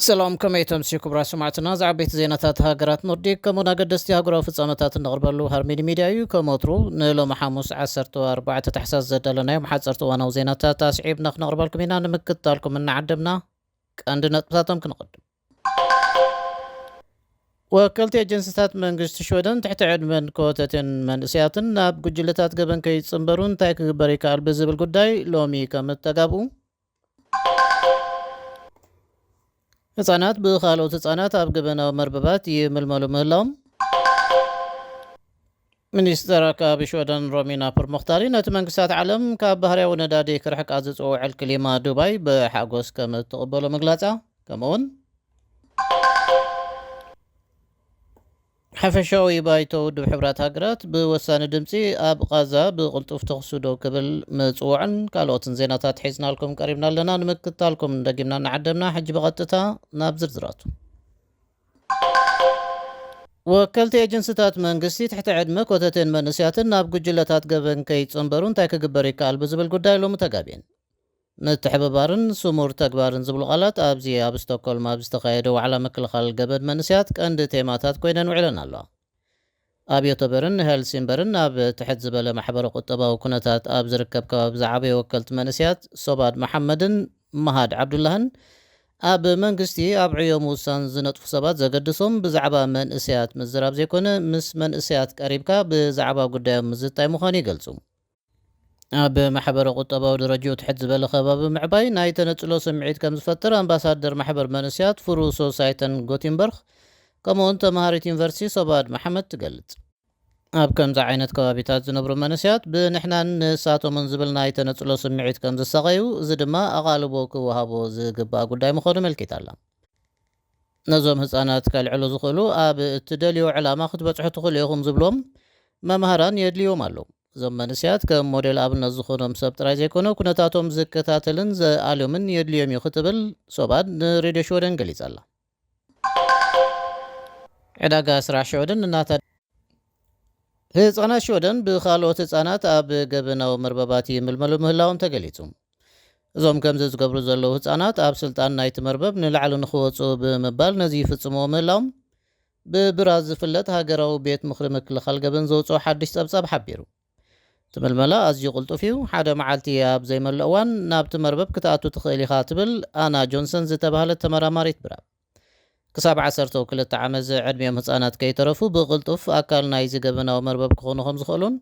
سلام كما يتمسي كبرى سمعتنا زعبيت زينتات هاجرات نورديك كمونا قدستي هاجرا في صامتات النغربلو هرميني ميديايو كموترو نيلو محاموس عسرتو أربعة تحساس زدلنا يوم حاسرتو وانا وزينتات تاسعيب نغربلكم هنا نمكتالكم من عدمنا عندنا تبساتهم كنقدم وكلتي جنسات منغشت شودن تحت عدمن كوتتن من سياتن ناب قجلتات قبن كي تصنبرون تايك بريكا البزب القداي لومي كمتقابو ህጻናት በኻሎት ህጻናት ኣብ ገበናዊ መርበባት ይምልመሉ ምህላዎም ሚኒስትር ኣካባቢ ሽወደን ሮሚና ፐርሞክታሪ ነቲ መንግስታት ዓለም ካብ ባህርያዊ ነዳዲ ክርሕቃ ዝፅውዕ ክሊማ ዱባይ ብሓጎስ ከም እትቕበሎ መግለጻ ከምኡውን ሓፈሻዊ ባይቶ ውድብ ሕብራት ሃገራት ብወሳኒ ድምፂ ኣብ ቃዛ ብቕልጡፍ ተኽሱዶ ክብል ምፅውዕን ካልኦትን ዜናታት ሒዝናልኩም ቀሪብና ኣለና ንምክትታልኩም እንደጊምና እናዓደምና ሕጂ በቐጥታ ናብ ዝርዝራቱ ወከልቲ ኤጀንስታት መንግስቲ ትሕቲ ዕድመ ኮተትን መንስያትን ናብ ጉጅለታት ገበን ከይፅንበሩ እንታይ ክግበር ይከኣል ብዝብል ጉዳይ ሎሚ ተጋቢን ምትሕብባርን ስሙር ተግባርን ዝብሉ ቃላት ኣብዚ ኣብ ስቶክሆልም ኣብ ዝተኻየደ ዋዕላ ምክልኻል ገበን መንስያት ቀንዲ ቴማታት ኮይነን ውዕለን ኣለዋ ኣብ ዮቶበርን ሄልሲንበርን ኣብ ትሕት ዝበለ ማሕበረ ቁጠባዊ ኩነታት ኣብ ዝርከብ ከባቢ ዝዓበየ ወከልቲ መንስያት ሶባድ መሓመድን መሃድ ዓብዱላህን ኣብ መንግስቲ ኣብ ዕዮም ውሳን ዝነጥፉ ሰባት ዘገድሶም ብዛዕባ መንእስያት ምዝራብ ዘይኮነ ምስ መንእስያት ቀሪብካ ብዛዕባ ጉዳዮም ምዝታይ ምዃኑ ይገልጹ ኣብ ማሕበረ ቁጠባዊ ደረጃኡ ትሕት ዝበለ ከባቢ ምዕባይ ናይ ተነፅሎ ስምዒት ከም ዝፈጥር ኣምባሳደር ማሕበር መንስያት ፍሩ ሶሳይተን ጎቲንበርግ ከምኡውን ተምሃሪት ዩኒቨርሲቲ ሶባድ መሓመድ ትገልጽ ኣብ ከምዚ ዓይነት ከባቢታት ዝነብሩ መንስያት ብንሕናን ንሳቶምን ዝብል ናይ ተነፅሎ ስምዒት ከም ዝሰቐዩ እዚ ድማ ኣቓልቦ ክወሃቦ ዝግባእ ጉዳይ ምዃኑ መልኪት ኣላ ነዞም ህፃናት ከልዕሉ ዝኽእሉ ኣብ እትደልዮ ዕላማ ክትበፅሑ ትኽእሉ ኢኹም ዝብሎም መምሃራን የድልዮም ኣለዉ እዞም መንስያት ከም ሞዴል ኣብነት ዝኾኖም ሰብ ጥራይ ዘይኮነ ኩነታቶም ዝከታተልን ዝኣልዮምን የድልዮም እዩ ክትብል ሶባድ ንሬድዮ ሽወደን ገሊጻ ኣላ ዕዳጋ ስራሕ ሽወደን እናታ ህፃናት ሽወደን ብኻልኦት ህፃናት ኣብ ገበናዊ መርበባት ይምልመሉ ምህላዎም ተገሊጹ እዞም ከምዚ ዝገብሩ ዘለዉ ህፃናት ኣብ ስልጣን ናይቲ መርበብ ንላዕሊ ንኽወፁ ብምባል ነዚ ይፍጽምዎ ምህላዎም ብብራዝ ዝፍለጥ ሃገራዊ ቤት ምክሪ ምክልኻል ገበን ዘውፅኦ ሓድሽ ፀብጻብ ሓቢሩ ትምልመላ ኣዝዩ ቅልጡፍ እዩ ሓደ መዓልቲ ኣብ ዘይመልእ እዋን ናብቲ መርበብ ክትኣቱ ትኽእል ኢኻ ትብል ኣና ጆንሰን ዝተባህለት ተመራማሪት ብራብ ክሳብ 12 ዓመት ዕድሜኦም ህፃናት ከይተረፉ ብቕልጡፍ ኣካል ናይ ዝገበናዊ መርበብ ክኾኑ ከም ዝኽእሉን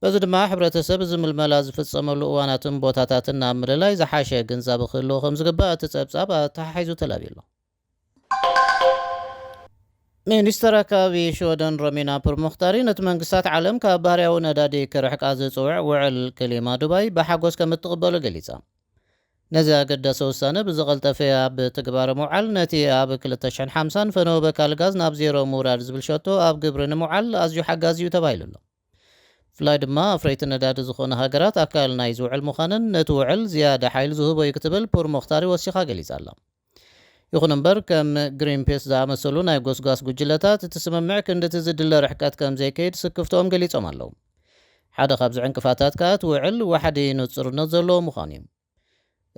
በዚ ድማ ሕብረተሰብ ዝምልመላ ዝፍፀመሉ እዋናትን ቦታታትን ናብ ምልላይ ዝሓሸ ግንዛቤ ክህልዎ ከም ዝግባእ እቲ ፀብጻብ ተሓሒዙ ተላቢሉ ሚኒስትር ኣካባቢ ሽወደን ሮሚና ፐርሞክታሪ ነቲ መንግስታት ዓለም ካብ ባህርያዊ ነዳዲ ክርሕቃ ዝፅውዕ ውዕል ክሊማ ዱባይ ብሓጎስ ከም እትቕበሎ ገሊጻ ነዚ ኣገዳሲ ውሳነ ብዝቐልጠፈ ኣብ ትግባር ምውዓል ነቲ ኣብ 2050 ፈነወ በካል ጋዝ ናብ ዜሮ ምውራድ ዝብል ሸቶ ኣብ ግብሪ ንምውዓል ኣዝዩ ሓጋዚ እዩ ተባሂሉ ኣሎ ብፍላይ ድማ ኣፍረይቲ ነዳዲ ዝኾኑ ሃገራት ኣካል ናይ ዝውዕል ምዃንን ነቲ ውዕል ዝያዳ ሓይሊ ዝህቦ እዩ ክትብል ፐርሞክታሪ ወሲኻ ገሊጻ ኣላ ይኹን እምበር ከም ግሪንፔስ ዝኣመሰሉ ናይ ጎስጓስ ጉጅለታት እቲ ስምምዕ ክንዲ እቲ ዝድለ ርሕቀት ከም ዘይከይድ ስክፍቶኦም ገሊፆም ኣለዉ ሓደ ካብዚ ዕንቅፋታት ከዓ እቲ ውዕል ዋሕዲ ንፁርነት ዘለዎ ምዃኑ እዩ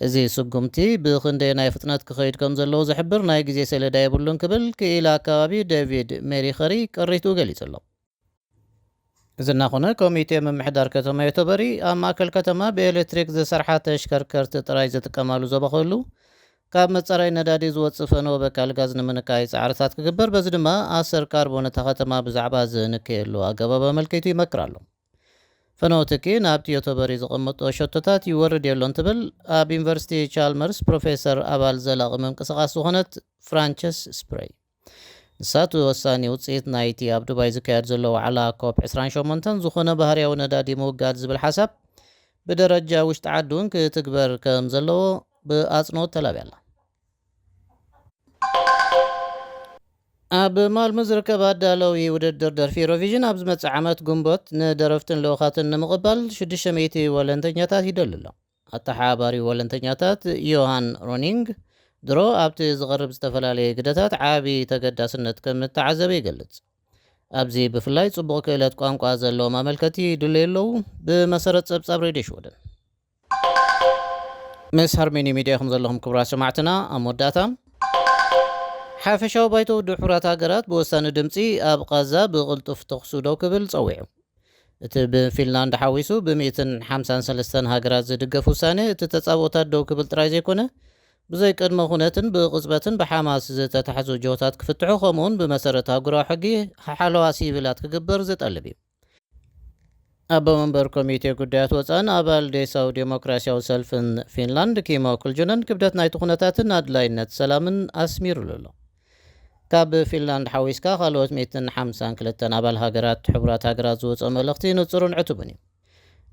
እዚ ስጉምቲ ብክንደይ ናይ ፍጥነት ክኸይድ ከም ዘለዎ ዝሕብር ናይ ግዜ ሰሌዳ የብሉን ክብል ክኢላ ኣካባቢ ዴቪድ ሜሪኸሪ ቅሪቱ ገሊጹ ኣሎ እዚ እናኾነ ኮሚቴ ምምሕዳር ከተማ ዮቶበሪ ኣብ ማእከል ከተማ ብኤሌክትሪክ ዝሰርሓ ተሽከርከርቲ ጥራይ ዝጥቀማሉ ዞባ ክህሉ ካብ መጻረይ ነዳዲ ዝወፅእ ፈነወ በካል ጋዝ ንምንካይ ፃዕርታት ክግበር በዚ ድማ ኣሰር ካርቦን እታ ከተማ ብዛዕባ ዝንከየሉ ኣገባብ ኣመልኪቱ ይመክር ኣሎ ፈነወ ትኪ ናብቲ ዮቶበሪ ዝቕመጦ ሸቶታት ይወርድ የሎ እንትብል ኣብ ዩኒቨርሲቲ ቻልመርስ ፕሮፌሰር ኣባል ዘላቒ ምንቅስቓስ ዝኾነት ፍራንቸስ ስፕሬይ ንሳቱ ወሳኒ ውፅኢት ናይቲ ኣብ ዱባይ ዝካየድ ዘሎ ዋዕላ ኮፕ 28 ዝኾነ ባህርያዊ ነዳዲ ምውጋድ ዝብል ሓሳብ ብደረጃ ውሽጢ ዓዲ እውን ክትግበር ከም ዘለዎ ብኣጽንኦት ተላብያ ኣላ ኣብ ማልሞ ዝርከብ ኣዳለዊ ውድድር ደርፊ ዩሮቪዥን ኣብ ዝመፅእ ዓመት ግንቦት ንደረፍትን ልኡኻትን ንምቕባል 600 ወለንተኛታት ይደሉ ኣሎ ኣተሓባሪ ወለንተኛታት ዮሃን ሮኒንግ ድሮ ኣብቲ ዝቐርብ ዝተፈላለየ ግደታት ዓቢ ተገዳስነት ከም እተዓዘበ ይገልጽ ኣብዚ ብፍላይ ጽቡቕ ክእለት ቋንቋ ዘለዎም ኣመልከቲ ይድልዩ ኣለዉ ብመሰረት ፀብጻብ ሬድዮ ሽወደን مس هرميني ميديا خمز اللهم كبرى سمعتنا أموداتا ሓፈሻዊ ባይቶ ውድብ ሕቡራት ሃገራት ብወሳኒ ድምፂ ኣብ ቃዛ ብቕልጡፍ ተኽሱ ደው ክብል ፀዊዑ። እቲ ብፊንላንድ ሓዊሱ ብ153 ሃገራት ዝድገፍ ውሳነ እቲ ተጻብኦታት ደው ክብል ጥራይ ዘይኮነ ብዘይ ቅድመ ኩነትን ብቕፅበትን ብሓማስ ዝተታሕዙ ጆሆታት ክፍትሑ ከምኡውን ብመሰረት ኣህጉራዊ ሕጊ ሓለዋ ሲቪላት ክግበር ዝጠልብ እዩ። ኣቦ መንበር ኮሚቴ ጉዳያት ወፃን ኣባል ዴሳው ዴሞክራሲያዊ ሰልፍን ፊንላንድ ኪሞ ክልጁነን ክብደት ናይቲ ኩነታትን ኣድላይነት ሰላምን ኣስሚሩሉ ኣሎ። ካብ ፊንላንድ ሓዊስካ ካልኦት 152 ኣባል ሃገራት ሕቡራት ሃገራት ዝወፀ መልእኽቲ ንጹርን ዕቱብን እዩ።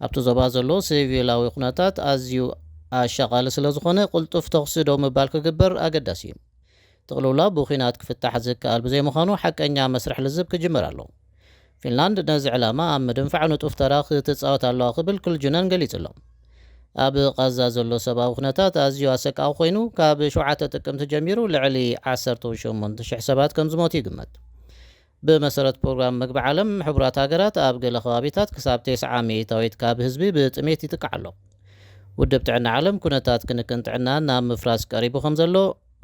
ኣብቲ ዞባ ዘሎ ሲቪላዊ ኩነታት ኣዝዩ ኣሸቓሊ ስለ ዝኾነ ቁልጡፍ ተኽሲ ደው ምባል ክግበር ኣገዳሲ እዩ። ጥቕልውላ ብኹናት ክፍታሕ ዝከኣል ብዘይምዃኑ ሓቀኛ መስርሕ ልዝብ ክጅምር ኣለዎ። ፊንላንድ ነዚ ዕላማ ኣብ ምድንፋዕ ንጡፍ ተራ ክትፃወት ኣለዋ ክብል ክልጁነን ገሊጹ ኣሎ። ኣብ ቃዛ ዘሎ ሰብኣዊ ኩነታት ኣዝዩ ኣሰቃቂ ኮይኑ ካብ 7 ጥቅምቲ ጀሚሩ ልዕሊ 18,000 ሰባት ከም ዝሞቱ ይግመት። ብመሰረት ፕሮግራም ምግቢ ዓለም ሕቡራት ሃገራት ኣብ ገለ ከባቢታት ክሳብ 90 ሚእታዊት ካብ ህዝቢ ብጥሜት ይጥቃዕ ኣሎ። ውድብ ጥዕና ዓለም ኩነታት ክንክን ጥዕና ናብ ምፍራስ ቀሪቡ ከም ዘሎ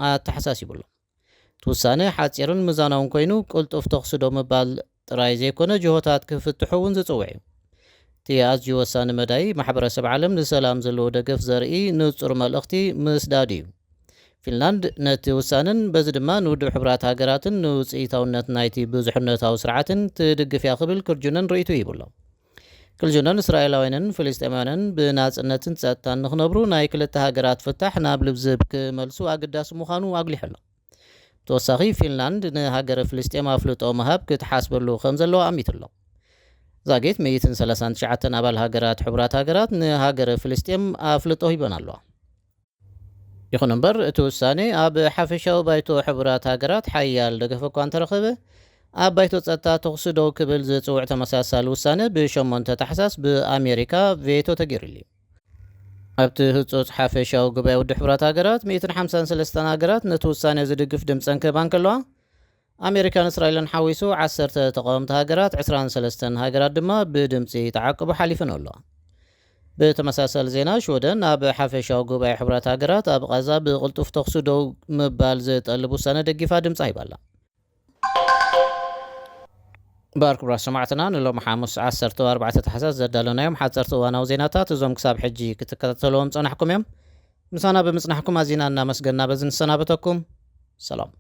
ኣተሓሳሲቡ ኣሎ። እቲ ውሳነ ሓፂርን ምዛናውን ኮይኑ ቁልጡፍ ተኽሲ ደው ምባል ጥራይ ዘይኮነ ጅሆታት ክፍትሑ እውን ዝፅውዕ እዩ። እቲ ኣዝዩ ወሳኒ መዳይ ማሕበረሰብ ዓለም ንሰላም ዘለዎ ደገፍ ዘርኢ ንጹር መልእኽቲ ምስዳድ እዩ። ፊንላንድ ነቲ ውሳነን በዚ ድማ ንውድብ ሕቡራት ሃገራትን ንውፅኢታውነት ናይቲ ብዙሕነታዊ ስርዓትን ትድግፍ እያ ክብል ክልጁነን ርእይቱ ይብሎ። ክልጁነን እስራኤላውያንን ፍልስጤማውያንን ብናጽነትን ፀጥታን ንኽነብሩ ናይ ክልተ ሃገራት ፍታሕ ናብ ልብዝብ ክመልሱ ኣገዳሲ ምዃኑ ኣጉሊሑ ኣሎ። ተወሳኺ ፊንላንድ ንሃገረ ፍልስጤም ኣፍልጦ ምሃብ ክትሓስበሉ ከም ዘለዎ ኣሚቱ ኣሎ። ዛጌት 139 ኣባል ሃገራት ሕቡራት ሃገራት ንሃገረ ፍልስጤም ኣፍልጦ ሂበን ኣለዋ። ይኹን እምበር እቲ ውሳኔ ኣብ ሓፈሻዊ ባይቶ ሕቡራት ሃገራት ሓያል ደገፍ እኳ እንተረኸበ ኣብ ባይቶ ፀጥታ ተኽሲ ደው ክብል ዝፅውዕ ተመሳሳሊ ውሳነ ብ8 ታሕሳስ ብኣሜሪካ ቬቶ ተገይሩሉ እዩ። ኣብቲ ህፁፅ ሓፈሻዊ ጉባኤ ውድብ ሕቡራት ሃገራት 153 ሃገራት ነቲ ውሳነ ዝድግፍ ድምፀን ክህባ እንከለዋ ኣሜሪካን እስራኤልን ሓዊሱ 10 ተቃወምቲ ሃገራት 23 ሃገራት ድማ ብድምፂ ተዓቅቡ ሓሊፈን ኣለዋ። ብተመሳሳሊ ዜና ሽወደን ኣብ ሓፈሻዊ ጉባኤ ሕቡራት ሃገራት ኣብ ቃዛ ብቕልጡፍ ተኽሲ ደው ምባል ዝጠልብ ውሳነ ደጊፋ ድምፃ ሂባላ። ባርክብራ ሰማዕትና ንሎም ሓሙስ 14 ታሕሳስ ዘዳለናዮም ሓፀርቲ እዋናዊ ዜናታት እዞም ክሳብ ሕጂ ክትከታተልዎም ፀናሕኩም እዮም። ምሳና ብምፅናሕኩም ኣዚና እናመስገና በዚ ንሰናበተኩም ሰላም።